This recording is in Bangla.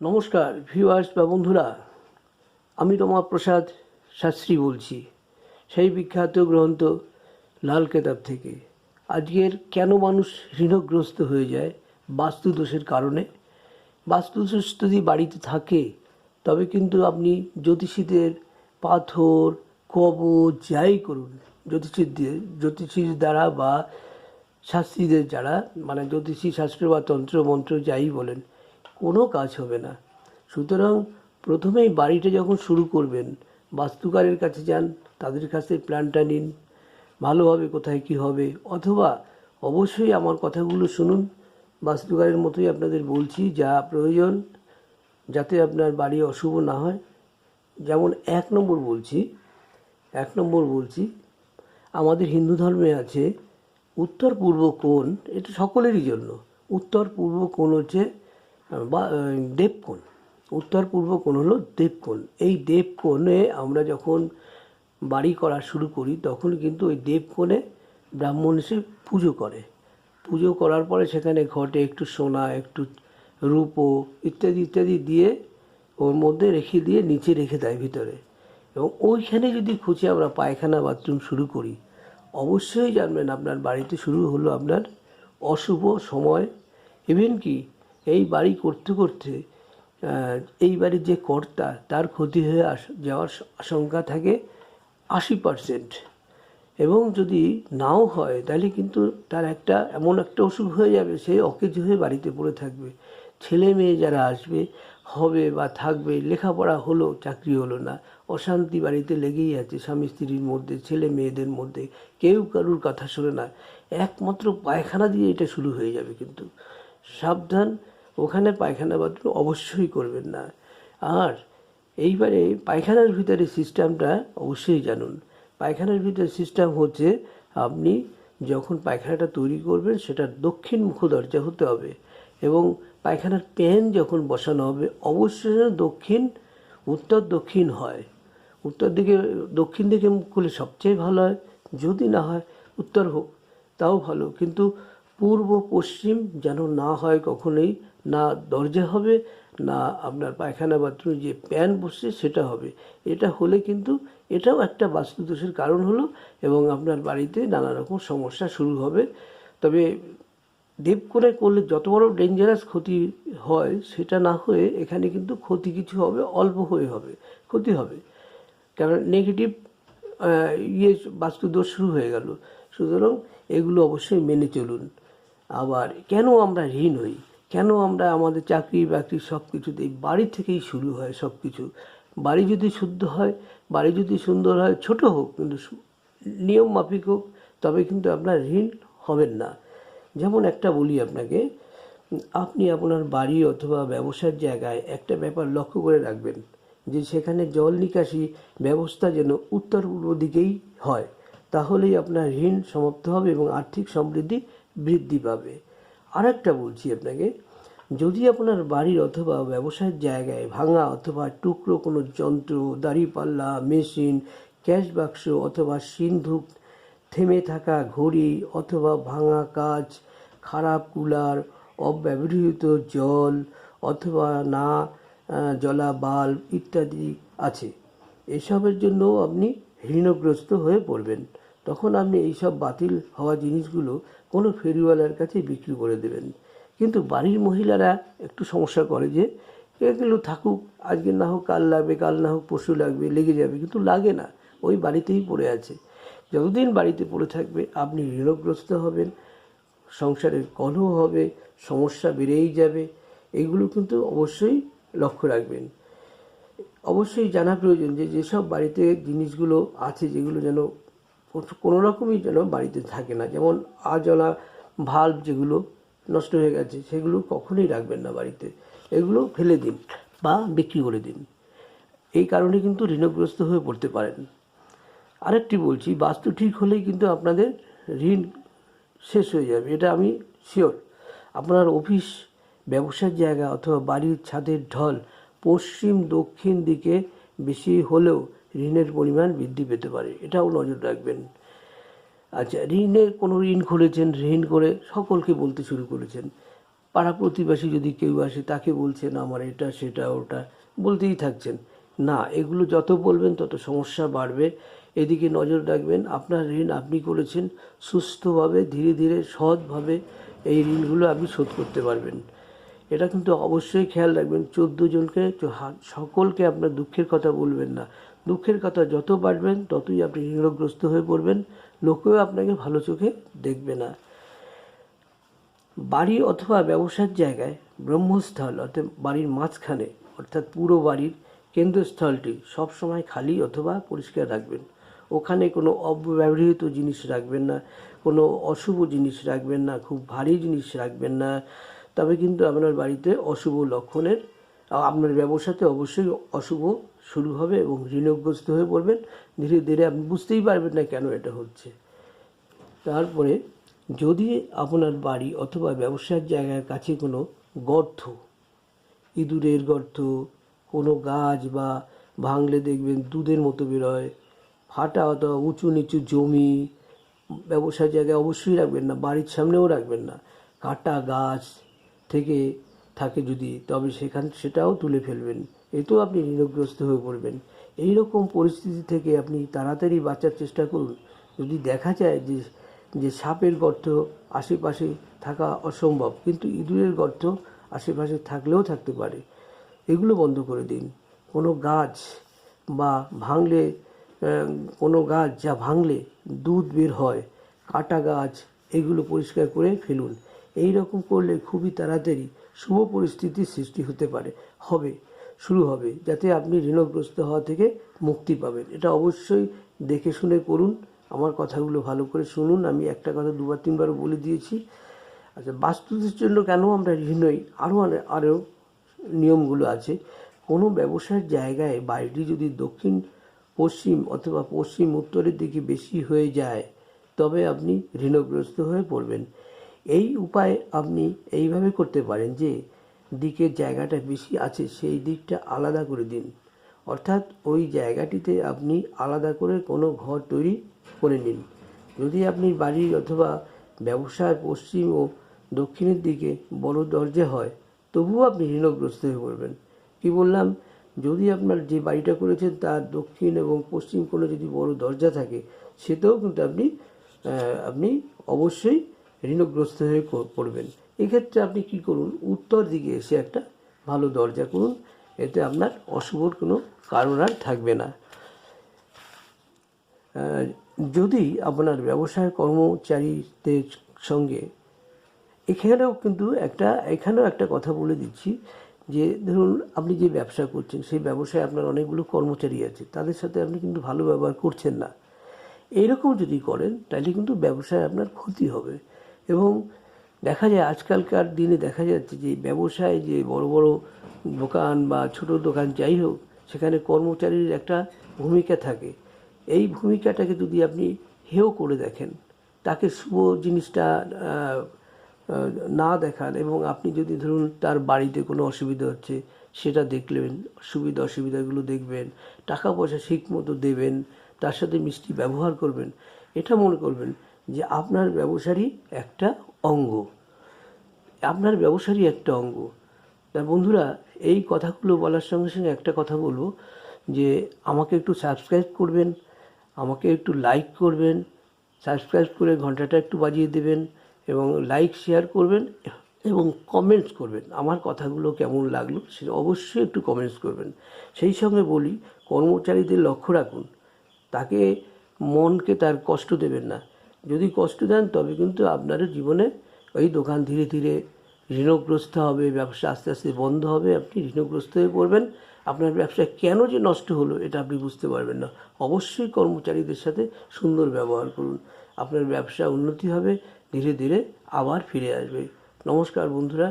নমস্কার ভিউয়ার্স বা বন্ধুরা, আমি রমাপ্রসাদ শাস্ত্রী বলছি, সেই বিখ্যাত গ্রন্থ লাল কেতাব থেকে। আজকের কেন মানুষ ঋণগ্রস্ত হয়ে যায় বাস্তুদোষের কারণে। বাস্তুদোষ যদি বাড়িতে থাকে তবে কিন্তু আপনি জ্যোতিষীদের পাথর কবচ যাই করুন, জ্যোতিষীর দ্বারা বা শাস্ত্রীদের যারা মানে জ্যোতিষী শাস্ত্র বা তন্ত্র মন্ত্র যাই বলেন, কোনো কাজ হবে না। সুতরাং প্রথমেই বাড়িটা যখন শুরু করবেন, বাস্তুকারের কাছে যান, তাদের কাছে প্ল্যানটা নিন ভালোভাবে কোথায় কি হবে, অথবা অবশ্যই আমার কথাগুলো শুনুন। বাস্তুকারের মতোই আপনাদের বলছি যা প্রয়োজন, যাতে আপনার বাড়ি অশুভ না হয়। যেমন এক নম্বর বলছি, আমাদের হিন্দু ধর্মে আছে উত্তর পূর্ব কোণ, এটা সকলেরই জন্য। উত্তর পূর্ব কোণ হচ্ছে দেবকোণ। উত্তর পূর্ব কোণ হলো দেবকোণ। এই দেবকোণে আমরা যখন বাড়ি করা শুরু করি তখন কিন্তু ওই দেবকোণে ব্রাহ্মণ এসে পুজো করার পরে সেখানে ঘটে একটু সোনা, একটু রূপো ইত্যাদি ইত্যাদি দিয়ে ওর মধ্যে রেখে দিয়ে নিচে রেখে দেয় ভিতরে। এবং ওইখানে যদি খুঁজে আমরা পায়খানা বাথরুম শুরু করি, অবশ্যই জানবেন আপনার বাড়িতে শুরু হলো আপনার অশুভ সময়। ইভেন কি এই বাড়ি করতে করতে এই বাড়ির যে কর্তা তার ক্ষতি হয়ে যাওয়ার আশঙ্কা থাকে 80%। এবং যদি নাও হয় তাহলে কিন্তু তার এমন একটা অসুখ হয়ে যাবে, সে অকেজ হয়ে বাড়িতে পড়ে থাকবে। ছেলে মেয়ে যারা আসবে হবে বা থাকবে, লেখাপড়া হলো চাকরি হলো না, অশান্তি বাড়িতে লেগেই আছে, স্বামী স্ত্রীর মধ্যে, ছেলে মেয়েদের মধ্যে, কেউ কারুর কথা শোনে না। একমাত্র পায়খানা দিয়ে এটা শুরু হয়ে যাবে। কিন্তু সাবধান, ওখানে পায়খানা বাথরুম অবশ্যই করবেন না। আর এইবারে পায়খানার ভিতরে সিস্টেমটা অবশ্যই জানুন। পায়খানার ভিতরে সিস্টেম হচ্ছে, আপনি যখন পায়খানাটা তৈরি করবেন সেটা দক্ষিণ মুখ দরজা হতে হবে, এবং পায়খানার প্যান যখন বসানো হবে অবশ্যই উত্তর দক্ষিণ হয়। দক্ষিণ দিকে মুখ করলে সবচেয়ে ভালো হয়, যদি না হয় উত্তর হোক তাও ভালো, কিন্তু পূর্ব পশ্চিম যেন না হয় কখনোই। না দরজা হবে, না আপনার পায়খানা বাথরুমে যে প্যান বসছে সেটা হবে। এটা হলে কিন্তু এটাও একটা বাস্তুদোষের কারণ হলো, এবং আপনার বাড়িতে নানা রকম সমস্যা শুরু হবে। তবে দেবকোণে করলে যত বড় ডেঞ্জারাস ক্ষতি হয় সেটা না হয়ে এখানে কিন্তু ক্ষতি কিছু হবে, অল্প ক্ষতি হবে, কারণ নেগেটিভ বাস্তুদোষ শুরু হয়ে গেল। সুতরাং এগুলো অবশ্যই মেনে চলুন। আবার কেন আমরা ঋণ হই, কেন আমরা আমাদের চাকরি বাকরি সব কিছুতেই বাড়ি থেকেই শুরু হয় সব কিছু। বাড়ি যদি শুদ্ধ হয়, বাড়ি যদি সুন্দর হয়, ছোট হোক কিন্তু নিয়ম মাফিক হোক, তবে কিন্তু আপনার ঋণ হবেন না। যেমন একটা বলি আপনাকে, আপনি আপনার বাড়ি অথবা ব্যবসার জায়গায় একটা ব্যাপার লক্ষ্য করে রাখবেন, যে সেখানে জল নিকাশি ব্যবস্থা যেন উত্তর পূর্ব দিকেই হয়। তাহলেই আপনার ঋণ সমাপ্ত হবে এবং আর্থিক সমৃদ্ধি বৃদ্ধি পাবে। আর একটা বলছি আপনাকে, যদি আপনার বাড়ির অথবা ব্যবসায়ের জায়গায় ভাঙা অথবা টুকরো কোনো যন্ত্র, দাঁড়িপাল্লা, মেশিন, ক্যাশ বাক্স অথবা সিন্ধুক, থেমে থাকা ঘড়ি অথবা ভাঙা কাঁচ, খারাপ কুলার, অব্যবহৃত জল অথবা না জ্বলা বাল্ব ইত্যাদি আছে, এসবের জন্য আপনি ঋণগ্রস্ত হয়ে পড়বেন। তখন আপনি এইসব বাতিল হওয়া জিনিসগুলো কোনো ফেরিওয়ালার কাছে বিক্রি করে দেবেন। কিন্তু বাড়ির মহিলারা একটু সমস্যা করে, যে এগুলো থাকুক, আজকে না হোক কাল লাগবে, কাল না হোক পরশু লাগবে, লেগে যাবে, কিন্তু লাগে না, ওই বাড়িতেই পড়ে আছে। যতদিন বাড়িতে পড়ে থাকবে আপনি ঋণগ্রস্ত হবেন, সংসারের কলহ হবে, সমস্যা বেড়েই যাবে। এগুলো কিন্তু অবশ্যই লক্ষ্য রাখবেন। অবশ্যই জানা প্রয়োজন যে যেসব বাড়িতে জিনিসগুলো আছে যেগুলো যেন কোনো রকমই যেন বাড়িতে থাকে না, যেমন আজলা ভাল্ব যেগুলো নষ্ট হয়ে গেছে সেগুলো কখনোই রাখবেন না বাড়িতে, এগুলো ফেলে দিন বা বিক্রি করে দিন। এই কারণে কিন্তু ঋণগ্রস্ত হয়ে পড়তে পারেন। আরেকটি বলছি, বাস্তু ঠিক হলেই কিন্তু আপনাদের ঋণ শেষ হয়ে যাবে, এটা আমি শিওর। আপনার অফিস, ব্যবসার জায়গা অথবা বাড়ির ছাদের ঢল পশ্চিম দক্ষিণ দিকে বেশি হলেও ঋণের পরিমাণ বৃদ্ধি পেতে পারে, এটাও নজর রাখবেন। আচ্ছা, ঋণ খুলেছেন, ঋণ করে সকলকে বলতে শুরু করেছেন, পাড়া প্রতিবেশী যদি কেউ আসে তাকে বলছেন আমার এটা সেটা ওটা বলতেই থাকছেন। না, এগুলো যত বলবেন তত সমস্যা বাড়বে। এদিকে নজর রাখবেন, আপনার ঋণ আপনি করেছেন, সুস্থভাবে ধীরে ধীরে সৎভাবে এই ঋণগুলো আপনি শোধ করতে পারবেন। এটা কিন্তু অবশ্যই খেয়াল রাখবেন। 14 জনকে সকলকে আপনার দুঃখের কথা বলবেন না। দুঃখের কথা যত বাড়বেন ততই আপনি ঋণগ্রস্ত হয়ে পড়বেন, লোকেও আপনাকে ভালো চোখে দেখবে না। বাড়ি অথবা ব্যবসার জায়গায় ব্রহ্মস্থল অর্থাৎ বাড়ির মাঝখানে অর্থাৎ পুরো বাড়ির কেন্দ্রস্থলটি সবসময় খালি অথবা পরিষ্কার রাখবেন। ওখানে কোনো অব্যবহৃত জিনিস রাখবেন না, কোনো অশুভ জিনিস রাখবেন না, খুব ভারী জিনিস রাখবেন না। তবে কিন্তু আপনার বাড়িতে অশুভ লক্ষণের, আপনার ব্যবসাতে অবশ্যই অশুভ শুরু হবে এবং ঋণগ্রস্ত হয়ে পড়বেন। ধীরে ধীরে আপনি বুঝতেই পারবেন না কেন এটা হচ্ছে। তারপরে যদি আপনার বাড়ি অথবা ব্যবসার জায়গার কাছে কোনো গর্ত, ইঁদুরের গর্ত, কোনো গাছ বা ভাঙলে দেখবেন দুধের মতো বেরোয়, ফাটা অথবা উঁচু নিচু জমি ব্যবসার জায়গায় অবশ্যই রাখবেন না, বাড়ির সামনেও রাখবেন না। কাটা গাছ থেকে থাকে যদি, তবে সেটাও তুলে ফেলবেন, এতেও আপনি ঋণগ্রস্ত হয়ে পড়বেন। এই রকম পরিস্থিতি থেকে আপনি তাড়াতাড়ি বাঁচার চেষ্টা করুন। যদি দেখা যায় যে সাপের গর্ত আশেপাশে থাকা অসম্ভব, কিন্তু ইঁদুরের গর্ত আশেপাশে থাকলেও থাকতে পারে, এগুলো বন্ধ করে দিন। কোনো গাছ বা ভাঙলে, কোনো গাছ যা ভাঙলে দুধ বের হয়, কাটা গাছ, এগুলো পরিষ্কার করে ফেলুন। এই রকম করলে খুবই তাড়াতাড়ি শুভ পরিস্থিতির সৃষ্টি হতে পারে, শুরু হবে, যাতে আপনি ঋণগ্রস্ত হওয়া থেকে মুক্তি পাবেন। এটা অবশ্যই দেখে শুনে করুন। আমার কথাগুলো ভালো করে শুনুন। আমি একটা কথা 2-3বার বলে দিয়েছি। আচ্ছা, বাস্তুদের জন্য কেন আমরা ঋণ হই, আরও নিয়মগুলো আছে। কোনো ব্যবসার জায়গায় বাড়িটি যদি দক্ষিণ পশ্চিম অথবা পশ্চিম উত্তরের দিকে বেশি হয়ে যায়, তবে আপনি ঋণগ্রস্ত হয়ে পড়বেন। এই উপায় আপনি এইভাবে করতে পারেন যে দিকের জায়গাটা বেশি আছে সেই দিকটা আলাদা করে দিন, অর্থাৎ ওই জায়গাটিতে আপনি আলাদা করে কোনো ঘর তৈরি করে নিন। যদি আপনি বাড়ির অথবা ব্যবসার পশ্চিম ও দক্ষিণের দিকে বড় দরজা হয়, তবুও আপনি ঋণগ্রস্ত হয়ে পড়বেন। কি বললাম? যদি আপনার যে বাড়িটা করেছেন তার দক্ষিণ এবং পশ্চিম কোনো যদি বড় দরজা থাকে, সেটাও কিন্তু আপনি অবশ্যই ঋণগ্রস্ত হয়ে পড়বেন। এক্ষেত্রে আপনি কি করুন, উত্তর দিকে এসে একটা ভালো দরজা করুন, এতে আপনার অশুভর কোনো কারণ আর থাকবে না। যদি আপনার ব্যবসায় কর্মচারীদের সঙ্গে, এখানেও একটা কথা বলে দিচ্ছি যে ধরুন আপনি যে ব্যবসা করছেন সেই ব্যবসায় আপনার অনেকগুলো কর্মচারী আছে, তাদের সাথে আপনি কিন্তু ভালো ব্যবহার করছেন না। এইরকম যদি করেন তাহলে কিন্তু ব্যবসায় আপনার ক্ষতি হবে। এবং দেখা যায় আজকালকার দিনে দেখা যাচ্ছে যে ব্যবসায় যে বড় বড় দোকান বা ছোট দোকান যাই হোক, সেখানে কর্মচারীর একটা ভূমিকা থাকে। এই ভূমিকাটাকে যদি আপনি হেয় করে দেখেন, তাকে শুভ জিনিসটা না দেখান, এবং আপনি যদি ধরুন তার বাড়িতে কোনো অসুবিধা হচ্ছে সেটা দেখলেন, সুবিধা অসুবিধাগুলো দেখবেন, টাকা পয়সা ঠিক মতো দেবেন, তার সাথে মিষ্টি ব্যবহার করবেন, এটা মনে করবেন যে আপনার ব্যবসারই একটা অঙ্গ, তা বন্ধুরা, এই কথাগুলো বলার সঙ্গে সঙ্গে একটা কথা বলবো যে আমাকে একটু সাবস্ক্রাইব করবেন, আমাকে একটু লাইক করবেন, সাবস্ক্রাইব করে ঘন্টাটা একটু বাজিয়ে দেবেন, এবং লাইক শেয়ার করবেন এবং কমেন্টস করবেন। আমার কথাগুলো কেমন লাগলো সেটা অবশ্যই একটু কমেন্টস করবেন। সেই সঙ্গে বলি, কর্মচারীদের লক্ষ্য রাখুন, তাকে মনকে তার কষ্ট দেবেন না। যদি কষ্ট দেন তবে কিন্তু আপনারও জীবনে ওই দোকান ধীরে ধীরে ঋণগ্রস্ত হবে, ব্যবসা আস্তে আস্তে বন্ধ হবে, আপনি ঋণগ্রস্ত হয়ে পড়বেন। আপনার ব্যবসা কেন যে নষ্ট হলো এটা আপনি বুঝতে পারবেন না। অবশ্যই কর্মচারীদের সাথে সুন্দর ব্যবহার করুন, আপনার ব্যবসা উন্নতি হবে, ধীরে ধীরে আবার ফিরে আসবে। নমস্কার বন্ধুরা।